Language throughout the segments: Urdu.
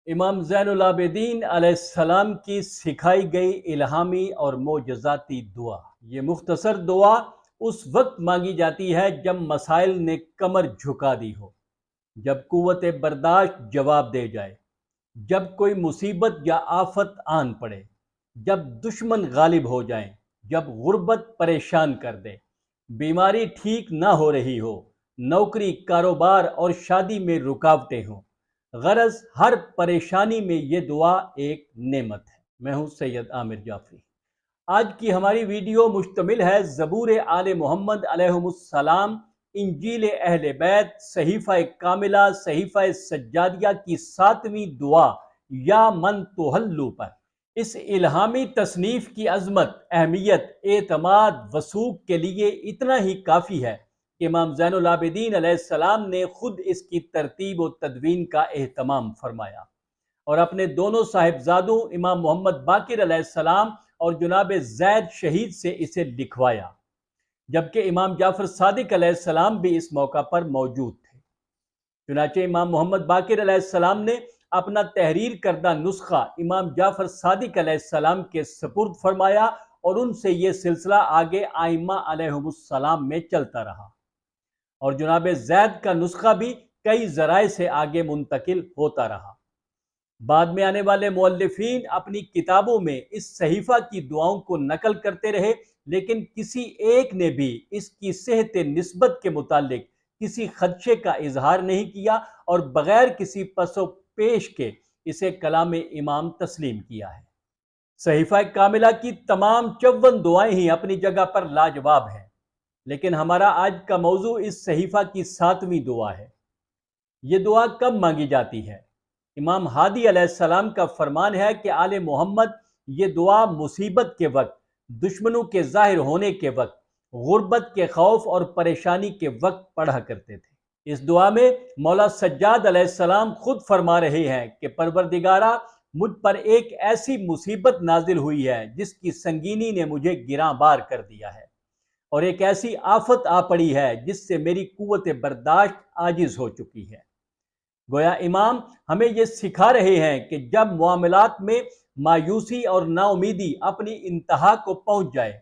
امام زین العابدین علیہ السلام کی سکھائی گئی الہامی اور معجزاتی دعا۔ یہ مختصر دعا اس وقت مانگی جاتی ہے جب مسائل نے کمر جھکا دی ہو، جب قوت برداشت جواب دے جائے، جب کوئی مصیبت یا آفت آن پڑے، جب دشمن غالب ہو جائیں، جب غربت پریشان کر دے، بیماری ٹھیک نہ ہو رہی ہو، نوکری، کاروبار اور شادی میں رکاوٹیں ہوں۔ غرض ہر پریشانی میں یہ دعا ایک نعمت ہے۔ میں ہوں سید عامر جعفری۔ آج کی ہماری ویڈیو مشتمل ہے زبور آل محمد علیہم السلام، انجیل اہل بیت، صحیفہ کاملہ، صحیفہ سجادیہ کی 7ویں دعا یا من تحلو پر۔ اس الہامی تصنیف کی عظمت، اہمیت، اعتماد، وثوق کے لیے اتنا ہی کافی ہے کہ امام زین العابدین علیہ السلام نے خود اس کی ترتیب و تدوین کا اہتمام فرمایا اور اپنے دونوں صاحبزادوں امام محمد باقر علیہ السلام اور جناب زید شہید سے اسے لکھوایا، جبکہ امام جعفر صادق علیہ السلام بھی اس موقع پر موجود تھے۔ چنانچہ امام محمد باقر علیہ السلام نے اپنا تحریر کردہ نسخہ امام جعفر صادق علیہ السلام کے سپرد فرمایا اور ان سے یہ سلسلہ آگے ائمہ علیہم السلام میں چلتا رہا، اور جناب زید کا نسخہ بھی کئی ذرائع سے آگے منتقل ہوتا رہا۔ بعد میں آنے والے مؤلفین اپنی کتابوں میں اس صحیفہ کی دعاؤں کو نقل کرتے رہے، لیکن کسی ایک نے بھی اس کی صحت نسبت کے متعلق کسی خدشے کا اظہار نہیں کیا اور بغیر کسی پس و پیش کے اسے کلام امام تسلیم کیا ہے۔ صحیفہ کاملہ کی تمام 54 دعائیں ہی اپنی جگہ پر لاجواب ہیں، لیکن ہمارا آج کا موضوع اس صحیفہ کی 7ویں دعا ہے۔ یہ دعا کب مانگی جاتی ہے؟ امام ہادی علیہ السلام کا فرمان ہے کہ آل محمد یہ دعا مصیبت کے وقت، دشمنوں کے ظاہر ہونے کے وقت، غربت کے خوف اور پریشانی کے وقت پڑھا کرتے تھے۔ اس دعا میں مولا سجاد علیہ السلام خود فرما رہے ہیں کہ پروردگارا، مجھ پر ایک ایسی مصیبت نازل ہوئی ہے جس کی سنگینی نے مجھے گراں بار کر دیا ہے، اور ایک ایسی آفت آ پڑی ہے جس سے میری قوت برداشت عاجز ہو چکی ہے۔ گویا امام ہمیں یہ سکھا رہے ہیں کہ جب معاملات میں مایوسی اور نا امیدی اپنی انتہا کو پہنچ جائے،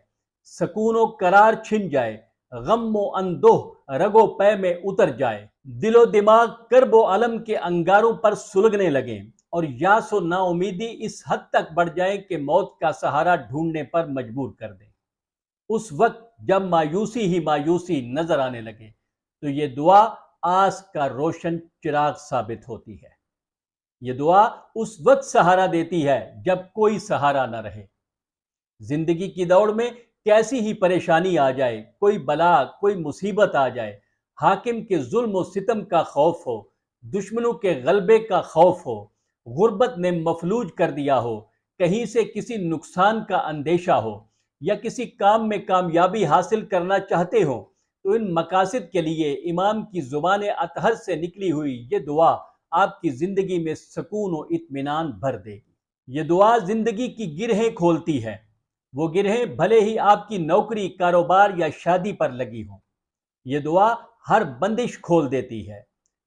سکون و قرار چھن جائے، غم و اندوہ رگ و پے میں اتر جائے، دل و دماغ کرب و علم کے انگاروں پر سلگنے لگیں اور یاس و نا امیدی اس حد تک بڑھ جائے کہ موت کا سہارا ڈھونڈنے پر مجبور کر دیں، اس وقت جب مایوسی ہی مایوسی نظر آنے لگے تو یہ دعا آس کا روشن چراغ ثابت ہوتی ہے۔ یہ دعا اس وقت سہارا دیتی ہے جب کوئی سہارا نہ رہے۔ زندگی کی دوڑ میں کیسی ہی پریشانی آ جائے، کوئی بلا، کوئی مصیبت آ جائے، حاکم کے ظلم و ستم کا خوف ہو، دشمنوں کے غلبے کا خوف ہو، غربت نے مفلوج کر دیا ہو، کہیں سے کسی نقصان کا اندیشہ ہو، یا کسی کام میں کامیابی حاصل کرنا چاہتے ہو، تو ان مقاصد کے لیے امام کی زبان اطہر سے نکلی ہوئی یہ دعا آپ کی زندگی میں سکون و اطمینان بھر دے گی۔ یہ دعا زندگی کی گرہیں کھولتی ہے، وہ گرہیں بھلے ہی آپ کی نوکری، کاروبار یا شادی پر لگی ہوں۔ یہ دعا ہر بندش کھول دیتی ہے۔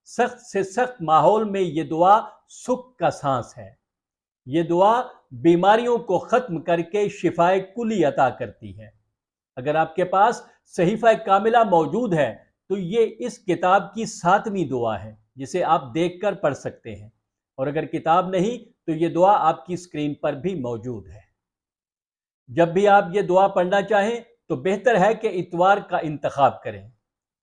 سخت سے سخت ماحول میں یہ دعا سکھ کا سانس ہے۔ یہ دعا بیماریوں کو ختم کر کے شفائے کلی عطا کرتی ہے۔ اگر آپ کے پاس صحیفہ کاملہ موجود ہے تو یہ اس کتاب کی 7ویں دعا ہے جسے آپ دیکھ کر پڑھ سکتے ہیں، اور اگر کتاب نہیں تو یہ دعا آپ کی اسکرین پر بھی موجود ہے۔ جب بھی آپ یہ دعا پڑھنا چاہیں تو بہتر ہے کہ اتوار کا انتخاب کریں،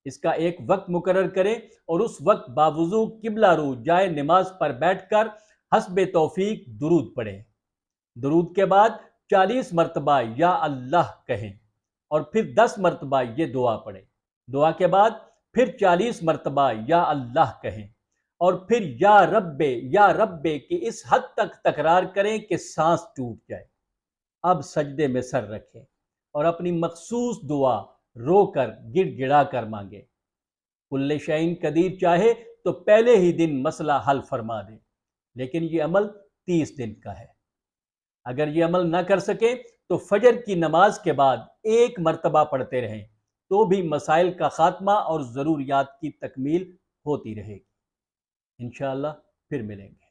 اس کا ایک وقت مقرر کریں اور اس وقت باوضو قبلہ رو جائے نماز پر بیٹھ کر حسب توفیق درود پڑھیں۔ درود کے بعد 40 مرتبہ یا اللہ کہیں اور پھر 10 مرتبہ یہ دعا پڑھیں۔ دعا کے بعد پھر 40 مرتبہ یا اللہ کہیں اور پھر یا رب کہ اس حد تک تکرار کریں کہ سانس ٹوٹ جائے۔ اب سجدے میں سر رکھیں اور اپنی مخصوص دعا رو کر گڑ گڑا کر مانگیں۔ کل شیء قدیر چاہے تو پہلے ہی دن مسئلہ حل فرما دیں، لیکن یہ عمل 30 دن کا ہے۔ اگر یہ عمل نہ کر سکیں تو فجر کی نماز کے بعد 1 مرتبہ پڑھتے رہیں تو بھی مسائل کا خاتمہ اور ضروریات کی تکمیل ہوتی رہے گی۔ انشاءاللہ پھر ملیں گے۔